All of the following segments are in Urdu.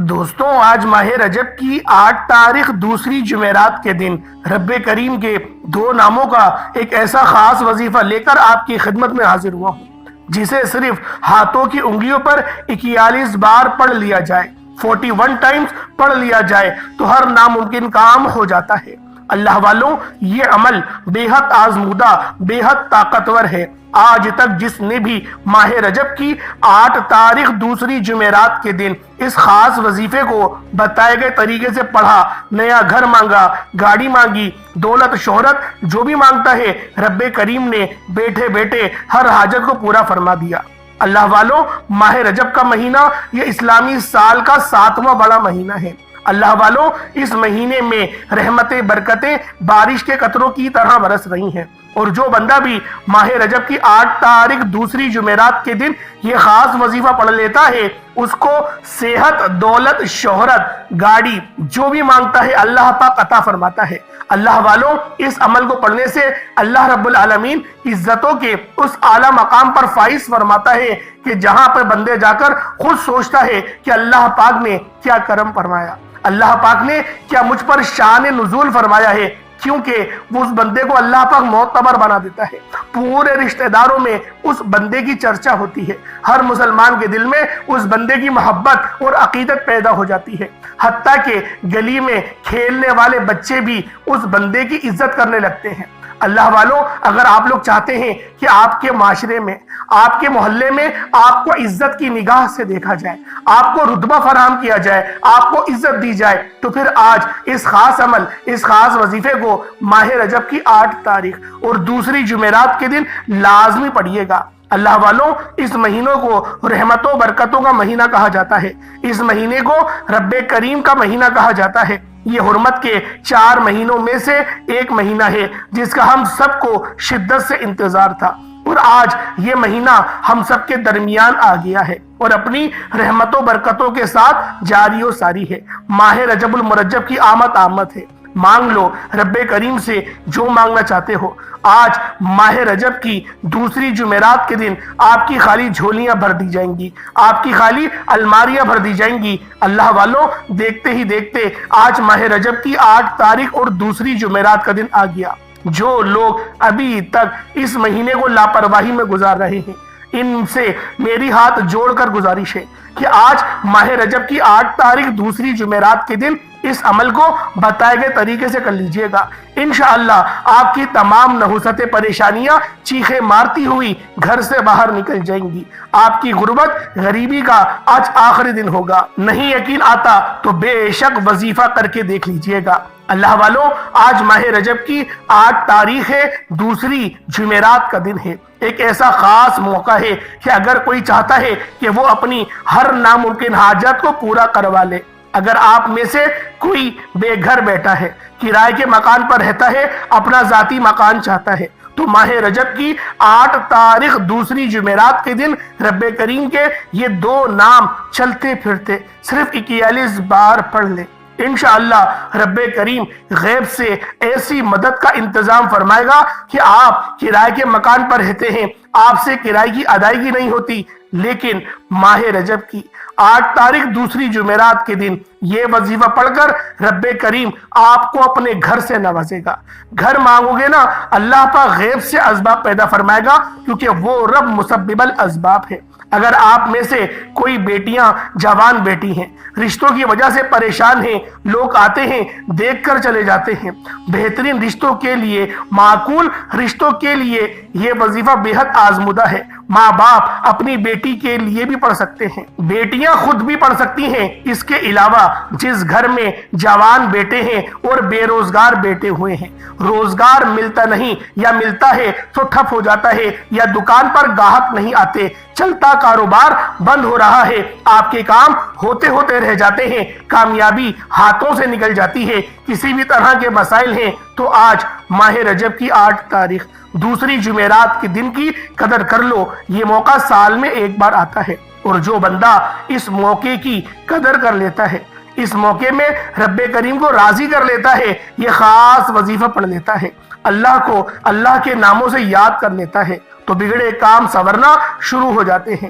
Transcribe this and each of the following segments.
دوستوں، آج ماہ رجب کی 8 تاریخ دوسری جمعرات کے دن رب کریم کے 2 ناموں کا ایک ایسا خاص وظیفہ لے کر آپ کی خدمت میں حاضر ہوا ہوں، جسے صرف ہاتھوں کی انگلیوں پر 41 بار پڑھ لیا جائے، 41 ٹائمز پڑھ لیا جائے تو ہر ناممکن کام ہو جاتا ہے۔ اللہ والوں، یہ عمل بے حد آزمودہ، بے حد طاقتور ہے۔ آج تک جس نے بھی ماہ رجب کی 8 تاریخ دوسری جمعرات کے دن اس خاص وظیفے کو بتائے گئے طریقے سے پڑھا، نیا گھر مانگا، گاڑی مانگی، دولت شہرت جو بھی مانگتا ہے، رب کریم نے بیٹھے بیٹھے ہر حاجت کو پورا فرما دیا۔ اللہ والوں، ماہ رجب کا مہینہ یہ اسلامی سال کا 7واں بڑا مہینہ ہے۔ اللہ والوں، اس مہینے میں رحمتیں برکتیں بارش کے قطروں کی طرح برس رہی ہیں، اور جو بندہ بھی ماہ رجب کی 8 تاریخ دوسری جمعرات کے دن یہ خاص وظیفہ پڑھ لیتا ہے، اس کو صحت، دولت، شہرت، گاڑی جو بھی مانگتا ہے اللہ پاک عطا فرماتا ہے۔ اللہ والوں، اس عمل کو پڑھنے سے اللہ رب العالمین عزتوں کے اس اعلیٰ مقام پر فائز فرماتا ہے کہ جہاں پر بندے جا کر خود سوچتا ہے کہ اللہ پاک نے کیا کرم فرمایا، اللہ پاک نے کیا مجھ پر شان نزول فرمایا ہے، کیونکہ وہ اس بندے کو اللہ پاک معتبر بنا دیتا ہے۔ پورے رشتہ داروں میں اس بندے کی چرچا ہوتی ہے، ہر مسلمان کے دل میں اس بندے کی محبت اور عقیدت پیدا ہو جاتی ہے، حتیٰ کہ گلی میں کھیلنے والے بچے بھی اس بندے کی عزت کرنے لگتے ہیں۔ اللہ والوں، اگر آپ لوگ چاہتے ہیں کہ آپ کے معاشرے میں، آپ کے محلے میں آپ کو عزت کی نگاہ سے دیکھا جائے، آپ کو رتبہ فراہم کیا جائے، آپ کو عزت دی جائے، تو پھر آج اس خاص عمل، اس خاص وظیفے کو ماہ رجب کی 8 تاریخ اور دوسری جمعرات کے دن لازمی پڑھیے گا۔ اللہ والوں، اس مہینوں کو رحمتوں برکتوں کا مہینہ کہا جاتا ہے، اس مہینے کو رب کریم کا مہینہ کہا جاتا ہے۔ یہ حرمت کے 4 مہینوں میں سے ایک مہینہ ہے جس کا ہم سب کو شدت سے انتظار تھا، اور آج یہ مہینہ ہم سب کے درمیان آ گیا ہے اور اپنی رحمتوں برکتوں کے ساتھ جاری و ساری ہے۔ ماہ رجب المرجب کی آمد ہے، مانگ لو رب کریم سے جو مانگنا چاہتے ہو۔ آج ماہ رجب کی دوسری جمعرات کے دن آپ کی خالی جھولیاں بھر دی جائیں گی، آپ کی خالی الماریاں بھر دی جائیں گی۔ اللہ والوں، دیکھتے ہی دیکھتے آج ماہ رجب کی 8 تاریخ اور دوسری جمعرات کا دن آ گیا۔ جو لوگ ابھی تک اس مہینے کو لاپرواہی میں گزار رہے ہیں، ان سے میری ہاتھ جوڑ کر گزارش ہے کہ آج ماہ رجب کی 8 تاریخ دوسری جمعرات کے دن اس عمل کو بتائے گئے طریقے سے کر لیجئے گا۔ انشاءاللہ آپ کی تمام نحوست پریشانیاں چیخیں مارتی ہوئی گھر سے باہر نکل جائیں گی۔ آپ کی غربت غریبی کا آج آخری دن ہوگا۔ نہیں یقین آتا تو بے شک وظیفہ کر کے دیکھ لیجئے گا۔ اللہ والوں، آج ماہ رجب کی 8 تاریخ ہے، دوسری جمعرات کا دن ہے۔ ایک ایسا خاص موقع ہے کہ اگر کوئی چاہتا ہے کہ وہ اپنی ہر ناممکن حاجت کو پورا کروا لے، اگر آپ میں سے کوئی بے گھر بیٹھا ہے، کرائے کے مکان پر رہتا ہے، اپنا ذاتی مکان چاہتا ہے، تو ماہ رجب کی 8 تاریخ دوسری جمعرات کے دن رب کریم کے یہ 2 نام چلتے پھرتے صرف 41 بار پڑھ لے۔ انشاءاللہ رب کریم غیب سے ایسی مدد کا انتظام فرمائے گا کہ آپ کرائے کے مکان پر رہتے ہیں، آپ سے کرائے کی ادائیگی نہیں ہوتی، لیکن ماہ رجب کی 8 تاریخ دوسری جمعرات کے دن یہ وظیفہ پڑھ کر رب کریم آپ کو اپنے گھر سے نوازے گا۔ گھر مانگو گے نا، اللہ پاک غیب سے اسباب پیدا فرمائے گا، کیونکہ وہ رب مسبب الاسباب ہے۔ اگر آپ میں سے کوئی بیٹیاں جوان بیٹی ہیں، رشتوں کی وجہ سے پریشان ہیں، لوگ آتے ہیں دیکھ کر چلے جاتے ہیں، بہترین رشتوں کے لیے، معقول رشتوں کے لیے یہ وظیفہ بے حد آزمودہ ہے۔ ماں باپ اپنی بیٹی کے لیے بھی پڑھ سکتے ہیں، بیٹیاں خود بھی پڑھ سکتی ہیں۔ اس کے علاوہ جس گھر میں جوان بیٹے ہیں اور بے روزگار بیٹے ہوئے ہیں، روزگار ملتا نہیں یا ملتا ہے تو ٹھپ ہو جاتا ہے، یا دکان پر گاہک نہیں آتے، چلتا کاروبار بند ہو رہا ہے، آپ کے کام ہوتے ہوتے رہ جاتے ہیں، کامیابی ہاتھوں سے نکل جاتی ہے، کسی بھی طرح کے مسائل ہیں، تو آج ماہ رجب کی 8 تاریخ دوسری جمعرات کے دن کی قدر کر لو۔ یہ موقع سال میں ایک بار آتا ہے، اور جو بندہ اس موقع کی قدر کر لیتا ہے، اس موقع میں رب کریم کو راضی کر لیتا ہے، یہ خاص وظیفہ پڑھ لیتا ہے، اللہ کو اللہ کے ناموں سے یاد کر لیتا ہے، تو بگڑے کام سنورنا شروع ہو جاتے ہیں۔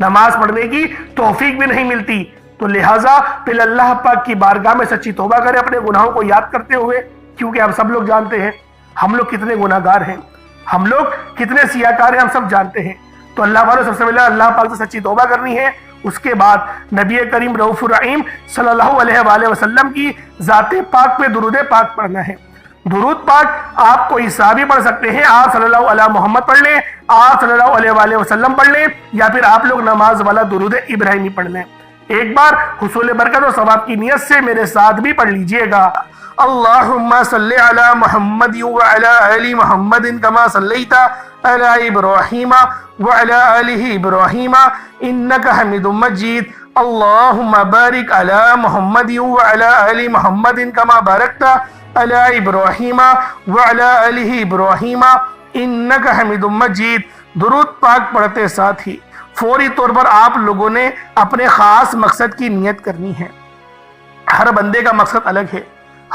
نماز پڑھنے کی توفیق بھی نہیں ملتی. تو لہٰذا پھر اللہ پاک کی بارگاہ میں سچی توبہ کریں اپنے گناہوں کو یاد کرتے ہوئے، کیونکہ ہم سب لوگ جانتے ہیں ہم لوگ کتنے گناہ گار ہیں، ہم لوگ کتنے سیاہکار ہیں، ہم سب جانتے ہیں. تو اللہ والوں سب سے پہلے اللہ پاک سے سچی توبہ کرنی ہے. اس کے بعد نبی کریم رؤوف الرحیم صلی اللہ علیہ وآلہ وسلم کی ذات پاک پہ درود پاک پڑھنا ہے. درود پاک آپ کو عیسیٰ بھی پڑھ سکتے ہیں، آپ صلی اللہ علیہ محمد پڑھ لیں، آپ صلی اللہ علیہ وآلہ وسلم پڑھ لیں، یا پھر آپ لوگ نماز والا درود ابراہیمی پڑھ لیں. ایک بار حصول برکت و ثواب کی نیت سے میرے ساتھ بھی پڑھ لیجئے گا. اللہم صلی علی محمد وعلی آل محمد کما صلیت علی ابراہیم وعلی آل ابراہیم انکا حمید مجید. اللہم بارک علی محمد وعلی آل محمد کما بارکت علی ابراہیم وعلی آل ابراہیم انکا حمید مجید. درود پاک پڑھتے ساتھ ہی فوری طور پر آپ لوگوں نے اپنے خاص مقصد کی نیت کرنی ہے. ہر بندے کا مقصد الگ ہے،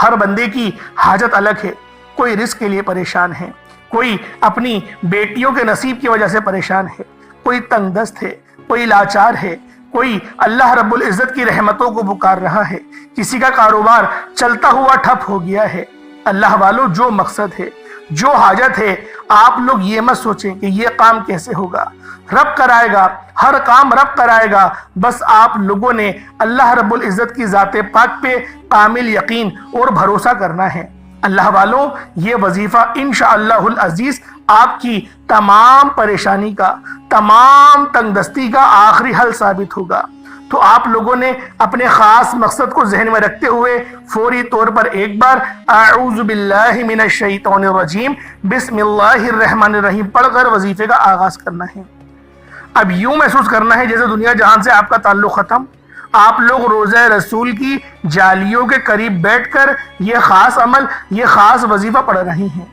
ہر بندے کی حاجت الگ ہے. کوئی رزق کے لیے پریشان ہے، کوئی اپنی بیٹیوں کے نصیب کی وجہ سے پریشان ہے، کوئی تنگ دست ہے، کوئی لاچار ہے، کوئی اللہ رب العزت کی رحمتوں کو پکار رہا ہے، کسی کا کاروبار چلتا ہوا ٹھپ ہو گیا ہے. اللہ والوں جو مقصد ہے، جو حاجت ہے، آپ لوگ یہ مت سوچیں کہ یہ کام کیسے ہوگا. رب کرائے گا، ہر کام رب کرائے گا. بس آپ لوگوں نے اللہ رب العزت کی ذات پاک پہ کامل یقین اور بھروسہ کرنا ہے. اللہ والوں یہ وظیفہ انشاءاللہ العزیز آپ کی تمام پریشانی کا، تمام تنگ دستی کا آخری حل ثابت ہوگا. تو آپ لوگوں نے اپنے خاص مقصد کو ذہن میں رکھتے ہوئے فوری طور پر ایک بار اعوذ باللہ من الشیطان الرجیم بسم اللہ الرحمن الرحیم پڑھ کر وظیفے کا آغاز کرنا ہے. اب یوں محسوس کرنا ہے جیسے دنیا جہان سے آپ کا تعلق ختم، آپ لوگ روضہ رسول کی جالیوں کے قریب بیٹھ کر یہ خاص عمل، یہ خاص وظیفہ پڑھ رہے ہیں.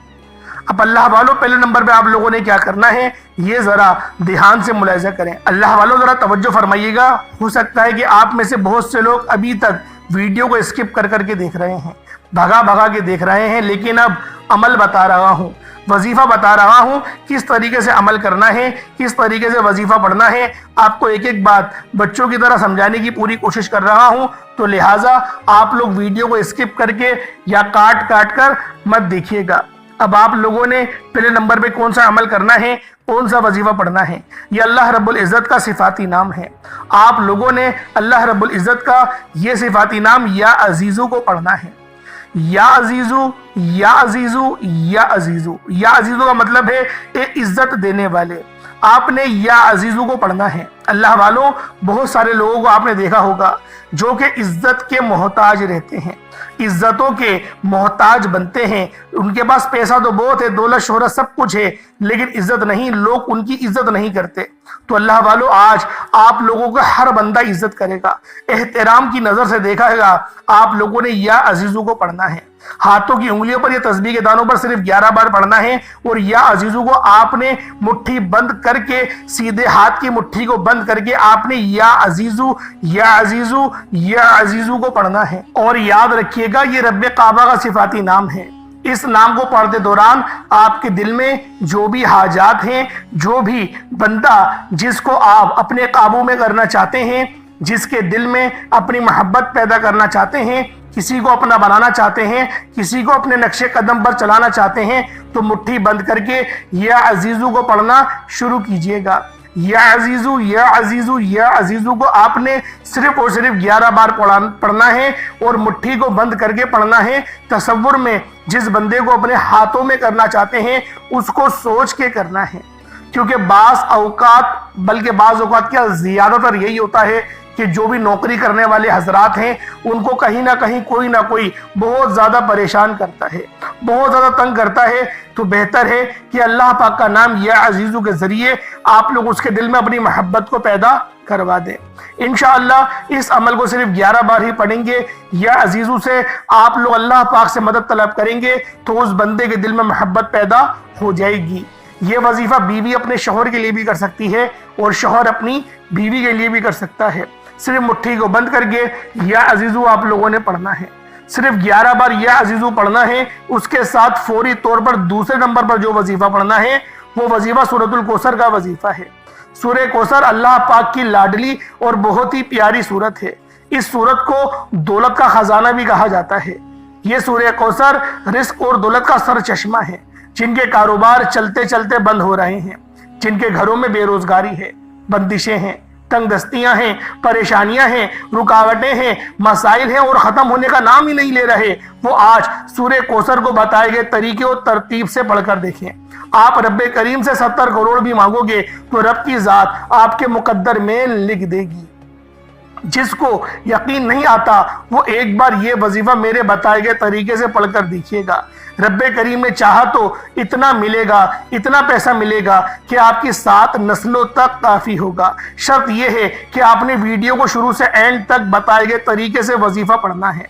اب اللہ والوں پہلے نمبر پہ آپ لوگوں نے کیا کرنا ہے یہ ذرا دھیان سے ملاحظہ کریں. اللہ والوں ذرا توجہ فرمائیے گا. ہو سکتا ہے کہ آپ میں سے بہت سے لوگ ابھی تک ویڈیو کو اسکپ کر کر کے دیکھ رہے ہیں، بھگا بھگا کے دیکھ رہے ہیں، لیکن اب عمل بتا رہا ہوں، وظیفہ بتا رہا ہوں، کس طریقے سے عمل کرنا ہے، کس طریقے سے وظیفہ پڑھنا ہے. آپ کو ایک ایک بات بچوں کی طرح سمجھانے کی پوری کوشش کر رہا ہوں. تو لہٰذا آپ لوگ ویڈیو کو اسکپ کر کے یا کاٹ کاٹ کر مت دیکھیے گا. اب آپ لوگوں نے پہلے نمبر پہ کون سا عمل کرنا ہے، کون سا وظیفہ پڑھنا ہے. یہ اللہ رب العزت کا صفاتی نام ہے. آپ لوگوں نے اللہ رب العزت کا یہ صفاتی نام یا عزیزو کو پڑھنا ہے. یا عزیزو، یا عزیزو، یا عزیزو. یا عزیزو کا مطلب ہے اے عزت دینے والے. آپ نے یا عزیزو کو پڑھنا ہے. اللہ والوں بہت سارے لوگوں کو آپ نے دیکھا ہوگا جو کہ عزت کے محتاج رہتے ہیں، عزتوں کے محتاج بنتے ہیں. ان کے پاس پیسہ تو بہت ہے، دولت شہرت سب کچھ ہے، لیکن عزت نہیں، لوگ ان کی عزت نہیں کرتے. تو اللہ والوں آج آپ لوگوں کا ہر بندہ عزت کرے گا، احترام کی نظر سے دیکھا گا. آپ لوگوں نے یا عزیزو کو پڑھنا ہے. ہاتھوں کی انگلیوں پر یا تسبیح کے دانوں پر صرف 11 بار پڑھنا ہے. اور یا عزیزو کو آپ نے مٹھی بند کر کے، سیدھے ہاتھ کی مٹھی کو بند کر کے آپ نے یا عزیزو، یا عزیزو، یا عزیزو کو پڑھنا ہے. اور یاد رکھیے گا یہ رب کعبہ کا صفاتی نام ہے. اس نام کو پڑھتے دوران آپ کے دل میں جو بھی حاجات ہیں، جو بھی بندہ جس کو آپ اپنے قابو میں کرنا چاہتے ہیں، جس کے دل میں اپنی محبت پیدا کرنا چاہتے ہیں، کسی کو اپنا بنانا چاہتے ہیں، کسی کو اپنے نقش قدم پر چلانا چاہتے ہیں، تو مٹھی بند کر کے یا عزیزو کو پڑھنا شروع کیجئے گا. یا عزیزو، یا عزیزو، یا عزیزو کو آپ نے صرف اور صرف 11 بار پڑھنا ہے اور مٹھی کو بند کر کے پڑھنا ہے. تصور میں جس بندے کو اپنے ہاتھوں میں کرنا چاہتے ہیں اس کو سوچ کے کرنا ہے. کیونکہ بعض اوقات، بلکہ بعض اوقات کیا زیادہ تر یہی ہوتا ہے کہ جو بھی نوکری کرنے والے حضرات ہیں ان کو کہیں نہ کہیں کوئی نہ کوئی بہت زیادہ پریشان کرتا ہے، بہت زیادہ تنگ کرتا ہے. تو بہتر ہے کہ اللہ پاک کا نام یا عزیزو کے ذریعے آپ لوگ اس کے دل میں اپنی محبت کو پیدا کروا دیں. انشاءاللہ اس عمل کو صرف 11 بار ہی پڑھیں گے. یا عزیزو سے آپ لوگ اللہ پاک سے مدد طلب کریں گے تو اس بندے کے دل میں محبت پیدا ہو جائے گی. یہ وظیفہ بیوی اپنے شوہر کے لیے بھی کر سکتی ہے اور شوہر اپنی بیوی کے لیے بھی کر سکتا ہے. صرف مٹھی کو بند کر کے یا عزیزو آپ لوگوں نے پڑھنا ہے. صرف 11 بار یا عزیزو پڑھنا ہے. اس کے ساتھ فوری طور پر دوسرے نمبر پر جو وظیفہ پڑھنا ہے وہ وظیفہ سورۃ الکوثر کا وظیفہ ہے. سورہ کوثر اللہ پاک کی لاڈلی اور بہت ہی پیاری سورت ہے۔ اس سورت کو دولت کا خزانہ بھی کہا جاتا ہے۔ یہ سورہ کوثر رزق اور دولت کا سر چشمہ ہے، جن کے کاروبار چلتے چلتے بند ہو رہے ہیں، جن کے گھروں میں بے روزگاری ہے، بندشیں ہیں، تنگ دستیاں ہیں، پریشانیاں ہیں، رکاوٹیں ہیں، مسائل ہیں اور ختم ہونے کا نام ہی نہیں لے رہے، وہ آج سورہ کوثر کو بتائے گئے طریقے اور ترتیب سے پڑھ کر دیکھیں۔ آپ رب کریم سے 70 کروڑ بھی مانگو گے تو رب کی ذات آپ کے مقدر میں لکھ دے گی۔ جس کو یقین نہیں آتا وہ ایک بار یہ وظیفہ میرے بتائے گئے طریقے سے پڑھ کر دیکھیے گا۔ رب کریم نے چاہا تو اتنا ملے گا، اتنا پیسہ ملے گا کہ آپ کی 7 نسلوں تک کافی ہوگا۔ شرط یہ ہے کہ آپ نے ویڈیو کو شروع سے اینڈ تک بتائے گئے طریقے سے وظیفہ پڑھنا ہے۔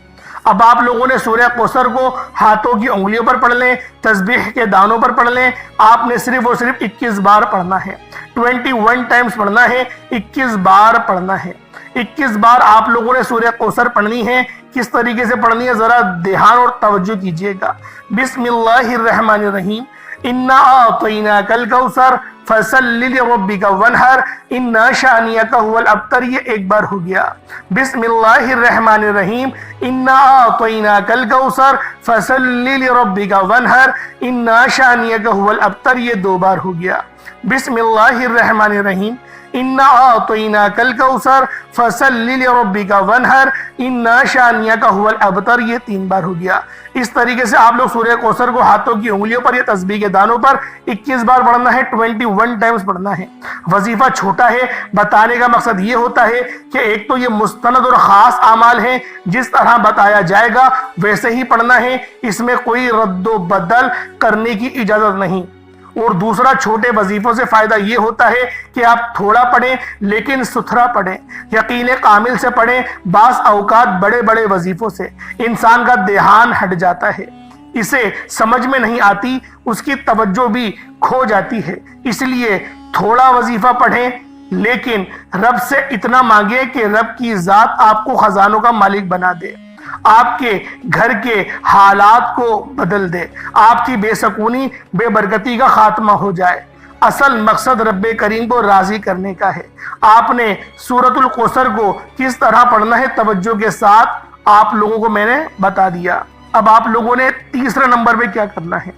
اب آپ لوگوں نے سورہ کوثر کو ہاتھوں کی انگلیوں پر پڑھ لیں، تسبیح کے دانوں پر پڑھ لیں۔ آپ نے صرف اور صرف 21 بار پڑھنا ہے، 21 ٹائمز پڑھنا ہے، 21 بار پڑھنا ہے۔ 21 بار آپ لوگوں نے سورہ کوثر پڑھنی ہے۔ کس طریقے سے پڑھنی ہے ذرا دھیان اور توجہ کیجئے گا۔ بسم اللہ الرحمن الرحیم، انا اعطیناک الکوثر فصل لربک وانحر انا شانئک هو الابتر۔ یہ ایک بار ہو گیا۔ بسم اللہ الرحمن الرحیم، انا اعطیناک الکوثر فصل لربک وانحر انا شانئک هو الابتر۔ یہ 2 بار ہو گیا۔ بسم اللہ الرحمن الرحیم، انا اعطیناک الکوثر فصل لربک وانحر انا شانئک هو الابتر۔ یہ 3 بار ہو گیا۔ اس طریقے سے آپ لوگ سورہ کوثر کو ہاتھوں کی انگلیوں پر یا تسبیح کے دانوں پر 21 بار پڑھنا ہے، 21 ٹائمز پڑھنا ہے۔ وظیفہ چھوٹا ہے، بتانے کا مقصد یہ ہوتا ہے کہ ایک تو یہ مستند اور خاص اعمال ہیں، جس طرح بتایا جائے گا ویسے ہی پڑھنا ہے، اس میں کوئی رد و بدل کرنے کی اجازت نہیں۔ اور دوسرا چھوٹے وظیفوں سے فائدہ یہ ہوتا ہے کہ آپ تھوڑا پڑھیں لیکن ستھرا پڑھیں، یقین کامل سے پڑھیں۔ بعض اوقات بڑے بڑے وظیفوں سے انسان کا دھیان ہٹ جاتا ہے، اسے سمجھ میں نہیں آتی، اس کی توجہ بھی کھو جاتی ہے۔ اس لیے تھوڑا وظیفہ پڑھیں لیکن رب سے اتنا مانگیں کہ رب کی ذات آپ کو خزانوں کا مالک بنا دے، آپ کے گھر کے حالات کو بدل دے، آپ کی بے سکونی بے برکتی کا خاتمہ ہو جائے۔ اصل مقصد رب کریم کو راضی کرنے کا ہے۔ آپ نے سورۃ الکوثر کو کس طرح پڑھنا ہے توجہ کے ساتھ آپ لوگوں کو میں نے بتا دیا۔ اب آپ لوگوں نے تیسرے نمبر پہ کیا کرنا ہے؟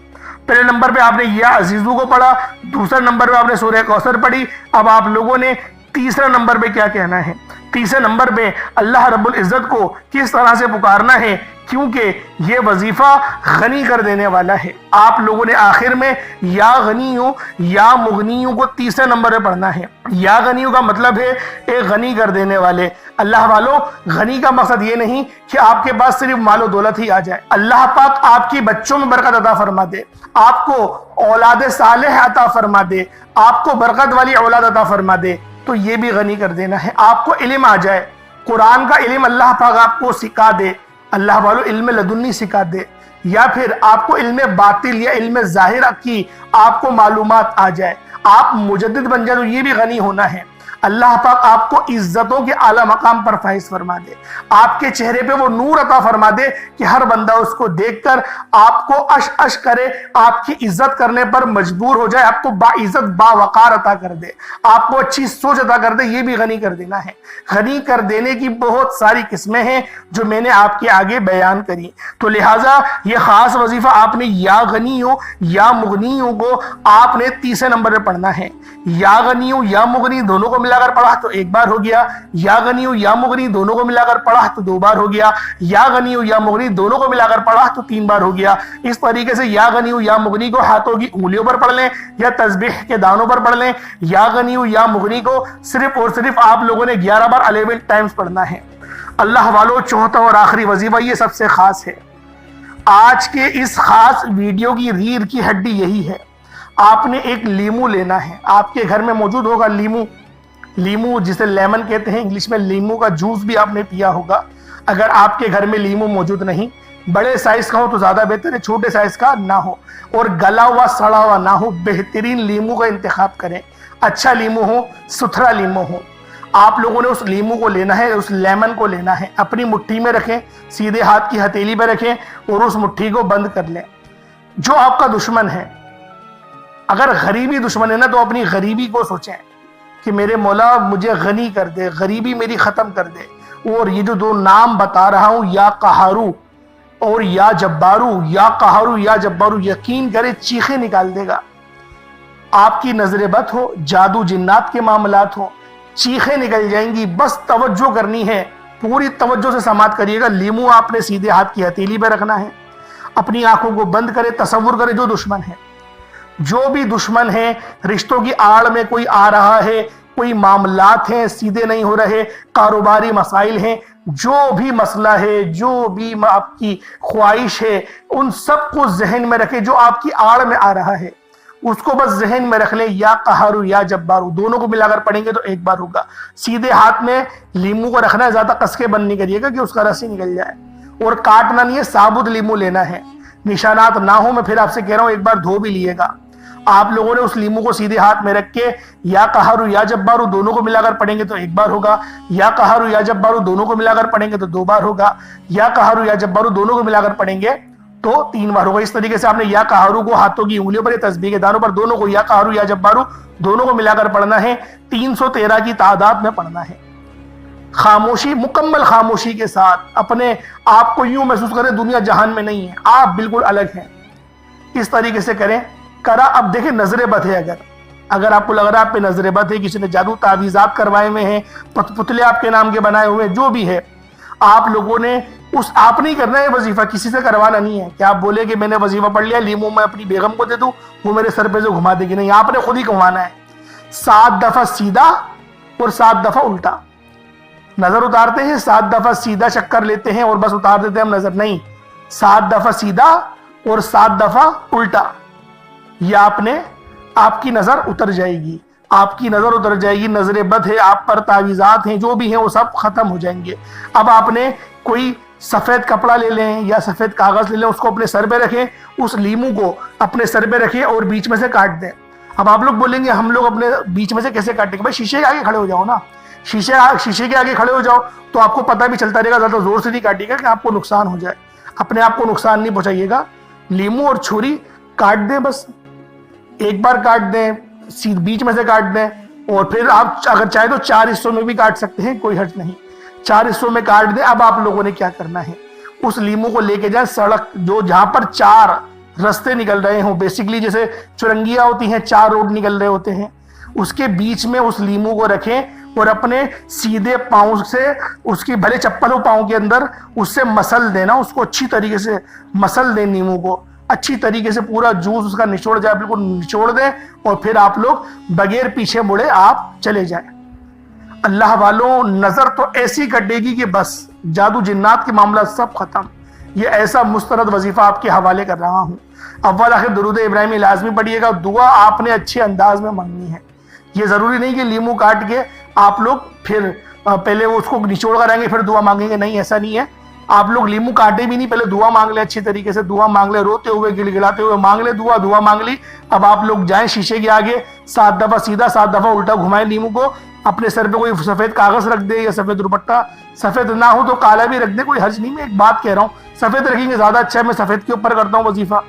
پہلے نمبر پہ آپ نے یا عزیزو کو پڑھا، دوسرے نمبر پہ آپ نے سورہ کوثر پڑھی۔ اب آپ لوگوں نے تیسرے نمبر پہ کیا کہنا ہے؟ تیسرے نمبر پہ اللہ رب العزت کو کس طرح سے پکارنا ہے، کیونکہ یہ وظیفہ غنی کر دینے والا ہے۔ آپ لوگوں نے آخر میں یا غنیوں یا مغنیوں کو تیسرے نمبر پہ پڑھنا ہے۔ یا غنیوں کا مطلب ہے ایک غنی کر دینے والے۔ اللہ والو، غنی کا مقصد یہ نہیں کہ آپ کے پاس صرف مال و دولت ہی آ جائے۔ اللہ پاک آپ کی بچوں میں برکت عطا فرما دے، آپ کو اولاد صالح عطا فرما دے، آپ کو برکت والی اولاد عطا فرما دے، تو یہ بھی غنی کر دینا ہے۔ آپ کو علم آ جائے، قرآن کا علم اللہ پاک آپ کو سکھا دے، اللہ والو علم لدنی سکھا دے، یا پھر آپ کو علم باطل یا علم ظاہر کی آپ کو معلومات آ جائے، آپ مجدد بن جائے، تو یہ بھی غنی ہونا ہے۔ اللہ پاک آپ کو عزتوں کے اعلیٰ مقام پر فائز فرما دے، آپ کے چہرے پہ وہ نور عطا فرما دے کہ ہر بندہ اس کو دیکھ کر آپ کو اش اش کرے، آپ کی عزت کرنے پر مجبور ہو جائے، آپ کو باعزت باوقار عطا کر دے، آپ کو اچھی سوچ عطا کر دے۔ یہ بھی غنی کر دینا ہے۔ غنی کر دینے کی بہت ساری قسمیں ہیں جو میں نے آپ کے آگے بیان کری، تو لہٰذا یہ خاص وظیفہ آپ نے یا غنیوں یا مغنیوں کو آپ نے تیسرے نمبر پہ پڑھنا ہے۔ یا غنیوں یا مغنی دونوں کو ملا کر پڑھا تو 1 بار ہو گیا، یا غنیوں یا مغنی دونوں کو ملا کر پڑھا تو 2 بار ہو گیا، یا غنیوں یا مغنی دونوں کو ملا کر پڑھا تو 3 بار ہو گیا۔ اس طریقے سے یا غنیوں یا مغنی کو ہاتھوں کی انگلیوں پر پڑھ لیں یا تسبیح کے دانوں پر پڑھ لیں۔ یا غنیوں یا مغنی کو صرف اور صرف آپ لوگوں نے 11 بار 11 ٹائمز پڑھنا ہے۔ اللہ والو، چوتھا اور آخری وظیفہ یہ سب سے خاص ہے۔ آج کے اس خاص ویڈیو کی ریڑھ کی ہڈی یہی ہے۔ آپ نے ایک لیمو لینا ہے، آپ کے گھر میں موجود ہوگا لیمو جسے لیمن کہتے ہیں، انگلش میں لیمو کا جوس بھی آپ نے پیا ہوگا۔ اگر آپ کے گھر میں لیمو موجود نہیں، بڑے سائز کا ہو تو زیادہ بہتر ہے، چھوٹے سائز کا نہ ہو اور گلا ہوا سڑا ہوا نہ ہو، بہترین لیمو کا انتخاب کریں، اچھا لیمو ہو، ستھرا لیمو ہو۔ آپ لوگوں نے اس لیمو کو لینا ہے، اس لیمن کو لینا ہے، اپنی مٹھی میں رکھیں، سیدھے ہاتھ کی ہتھیلی پہ رکھیں اور اس مٹھی کو بند کر لیں۔ جو آپ کا دشمن ہے، اگر غریبی دشمن ہے نا تو اپنی غریبی کو سوچیں، کہ میرے مولا مجھے غنی کر دے، غریبی میری ختم کر دے۔ اور یہ جو دو نام بتا رہا ہوں، یا قہارو اور یا جبارو، یا قہارو یا جبارو، یقین کرے چیخیں نکال دے گا۔ آپ کی نظر بد ہو، جادو جنات کے معاملات ہو، چیخیں نکل جائیں گی۔ بس توجہ کرنی ہے، پوری توجہ سے سماعت کریے گا۔ لیمو آپ نے سیدھے ہاتھ کی ہتھیلی پہ رکھنا ہے، اپنی آنکھوں کو بند کرے، تصور کرے جو دشمن ہے، جو بھی دشمن ہے، رشتوں کی آڑ میں کوئی آ رہا ہے، کوئی معاملات ہیں سیدھے نہیں ہو رہے، کاروباری مسائل ہیں، جو بھی مسئلہ ہے، جو بھی آپ کی خواہش ہے، ان سب کو ذہن میں رکھے۔ جو آپ کی آڑ میں آ رہا ہے اس کو بس ذہن میں رکھ لیں، یا قہارو یا جبارو، دونوں کو ملا کر پڑھیں گے تو ایک بار ہوگا۔ سیدھے ہاتھ میں لیمو کو رکھنا ہے، زیادہ کس کے بند نہیں کریے گا کہ اس کا رس ہی نکل جائے، اور کاٹنا نہیں ہے، ثابت لیمو لینا ہے، نشانات نہ ہو۔ میں پھر آپ سے کہہ رہا ہوں ایک بار دھو بھی لیے گا۔ آپ لوگوں نے اس لیمو کو سیدھے ہاتھ میں رکھ کے یا قہارو یا جبارو دونوں کو ملا کر پڑھیں گے تو ایک بار ہوگا، یا قہارو یا جبارو دونوں کو ملا کر پڑھیں گے تو دو بار ہوگا، یا قہارو یا جبارو دونوں کو ملا کر پڑھیں گے تو تین بار ہوگا۔ اس طریقے سے آپ نے یا قہارو کو ہاتھوں کی انگلیوں پر، تسبیح کے دانوں پر، دونوں کو یا قہارو یا جبارو دونوں کو ملا کر پڑھنا ہے۔ 313 کی تعداد میں پڑھنا ہے، خاموشی، مکمل خاموشی کے ساتھ۔ اپنے آپ کو یوں محسوس کریں دنیا جہان میں نہیں ہے، آپ بالکل الگ ہیں۔ اس طریقے سے کریں، کرا۔ اب دیکھیں نظر بد ہے، اگر آپ کو لگ رہا ہے آپ پہ نظر بد ہے، کسی نے جادو تعویذات کروائے ہوئے ہیں، پتلے آپ کے نام کے بنائے ہوئے ہیں، جو بھی ہے، آپ لوگوں نے آپ نہیں کرنا ہے وظیفہ، کسی سے کروانا نہیں ہے کہ آپ بولے کہ میں نے وظیفہ پڑھ لیا، لیمو میں اپنی بیگم کو دے دوں وہ میرے سر پہ سے گھما دے گی، نہیں، آپ نے خود ہی گھمانا ہے۔ 7 دفعہ سیدھا اور 7 دفعہ الٹا نظر اتارتے ہیں، 7 دفعہ سیدھا چکر لیتے ہیں اور بس اتار دیتے ہیں ہم نظر، نہیں، 7 دفعہ سیدھا اور 7 دفعہ الٹا، یہ آپ کی نظر اتر جائے گی، آپ کی نظر اتر جائے گی۔ نظر بد ہے آپ پر، تعویذات ہیں جو بھی ہیں وہ سب ختم ہو جائیں گے۔ اب آپ نے کوئی سفید کپڑا لے لیں یا سفید کاغذ لے لیں، اس کو اپنے سر پہ رکھیں، اس لیمو کو اپنے سر پہ رکھیں اور بیچ میں سے کاٹ دیں۔ اب آپ لوگ بولیں گے ہم لوگ اپنے بیچ میں سے کیسے کاٹیں گے؟ بھائی شیشے کے آگے کھڑے ہو جاؤ نا، شیشے کے آگے کھڑے ہو جاؤ تو آپ کو پتہ بھی چلتا رہے گا، زیادہ زور سے نہیں کاٹیے گا کہ آپ کو نقصان ہو جائے، اپنے آپ کو نقصان نہیں پہنچائیے گا۔ لیمو اور چھری کاٹ دیں، بس ایک بار کاٹ دیں، بیچ میں سے کاٹ دیں، اور پھر آپ اگر چاہے تو 4 حصوں میں بھی کاٹ سکتے ہیں، کوئی حرج نہیں، 4 حصوں میں کاٹ دیں۔ اب آپ لوگوں نے کیا کرنا ہے، اس لیمو کو لے کے جائیں سڑک، جہاں پر 4 رستے نکل رہے ہوں، بیسیکلی جیسے چرنگیاں ہوتی ہیں، 4 روڈ نکل رہے ہوتے ہیں، اس کے بیچ میں اس لیمو کو رکھیں اور اپنے سیدھے پاؤں سے، اس کی بھلے چپل ہو پاؤں کے اندر، اس سے مسل دینا، اس کو اچھی طریقے سے مسل دیں، لیمو کو اچھی طریقے سے پورا جوس اس کا نچوڑ جائے، بالکل نچوڑ دیں، اور پھر آپ لوگ بغیر پیچھے مڑے آپ چلے جائیں۔ اللہ والوں، نظر تو ایسی کٹے گی کہ بس جادو جنات کے معاملات سب ختم۔ یہ ایسا مستند وظیفہ آپ کے حوالے کر رہا ہوں۔ اول آخر درود ابراہیمی لازمی پڑھیے گا، دعا آپ نے اچھے انداز میں مانگنی ہے۔ یہ ضروری نہیں کہ لیمو کاٹ کے آپ لوگ پھر پہلے اس کو نچوڑ کر آئیں گے پھر دعا مانگیں گے، نہیں، ایسا نہیں ہے۔ آپ لوگ لیمو کاٹے بھی نہیں، پہلے دعا مانگ لیں، اچھی طریقے سے دعا مانگ لیں، روتے ہوئے گڑ گڑاتے ہوئے مانگ لیں دعا مانگ لی۔ اب آپ لوگ جائیں شیشے کے آگے، 7 دفعہ سیدھا 7 دفعہ الٹا گھمائیں لیمو کو، اپنے سر پہ کوئی سفید کاغذ رکھ دیں یا سفید دوپٹہ، سفید نہ ہو تو کالا بھی رکھ دیں، کوئی حرج نہیں۔ میں ایک بات کہہ رہا ہوں، سفید رکھیں گے زیادہ اچھا ہے، میں سفید کے اوپر کرتا ہوں وظیفہ،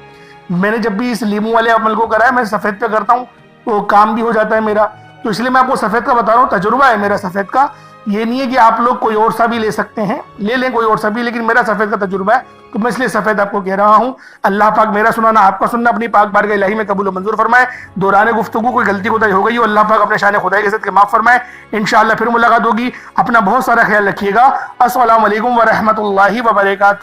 میں نے جب بھی اس لیمو والے عمل کو کرا ہے میں سفید پہ کرتا ہوں، تو کام بھی ہو جاتا ہے میرا، تو اس لیے میں آپ کو سفید کا بتا رہا ہوں، تجربہ ہے میرا سفید کا۔ یہ نہیں ہے کہ آپ لوگ کوئی اور سا بھی لے سکتے ہیں، لے لیں کوئی اور سا بھی، لیکن میرا سفید کا تجربہ ہے تو میں اس لیے سفید آپ کو کہہ رہا ہوں۔ اللہ پاک میرا سنانا آپ کا سننا اپنی پاک بارگاہ الہی میں قبول و منظور فرمائے۔ دوران گفتگو کوئی غلطی کوتاہی ہو گئی ہو، اللہ پاک اپنے شان خدائی کے عزت کے معاف فرمائے۔ انشاءاللہ پھر ملاقات ہوگی، اپنا بہت سارا خیال رکھیے گا۔ السلام علیکم ورحمۃ اللہ وبرکاتہ۔